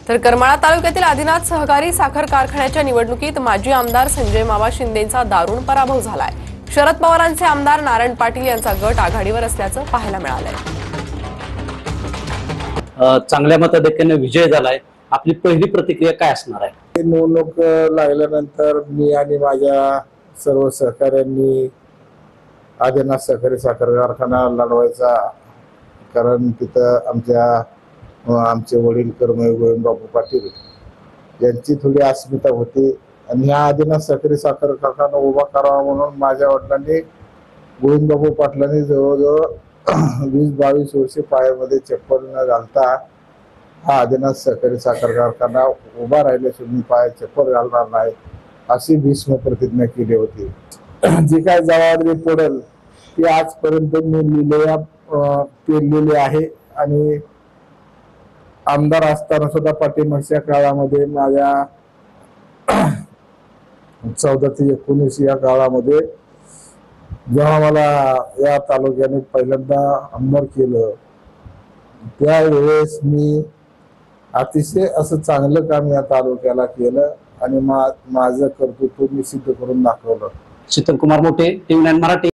तर करमाळा तालुक्यातील आदिनाथ सहकारी साखर कारखान्याच्या निवडणुकीत माजी आमदार संजय मामा शिंदेंचा दारुण पराभव झालाय। शरद पवारांचे आमदार नारायण पाटील यांचा गट आघाडीवर असल्याचं पाहायला मिळालंय। चांगल्या मताधिक्याने विजय झालाय। आपली पहिली प्रतिक्रिया काय असणार आहे? निवडणूक लागल्यानंतर मी आणि माझ्या सर्व सहकाऱ्यांनी आदिनाथ सहकारी साखर कारखाना लढवायचा, कारण तिथं आमचे वडील कर्मवीर गोविंदबापू पाटील यांची थोडी अस्मिता होती आणि ह्या आदिनाथ सहकारी साखर कारखाना उभा करावा म्हणून माझ्या वडिलांनी गोविंदबापू पाटलांनी जवळजवळ 20-22 वर्षे पायामध्ये चप्पल न घालता हा आदिनाथ सहकारी साखर कारखाना उभा राहिल्याशिवाय मी पायात चप्पल घालणार नाही अशी भीष्म प्रतिज्ञा केली होती। जी काय जबाबदारी पडेल ती आजपर्यंत मी पेरलेली आहे आणि आमदार असताना सुद्धा पाठीमागच्या काळामध्ये माझ्या 14 ते 19 या काळामध्ये जेव्हा मला या तालुक्याने पहिल्यांदा आमदार केलं त्यावेळेस मी अतिशय असं चांगलं काम या तालुक्याला केलं आणि माझं कर्तृत्व मी सिद्ध करून दाखवलं। शीतल कुमार मोटे, TV9 मराठी।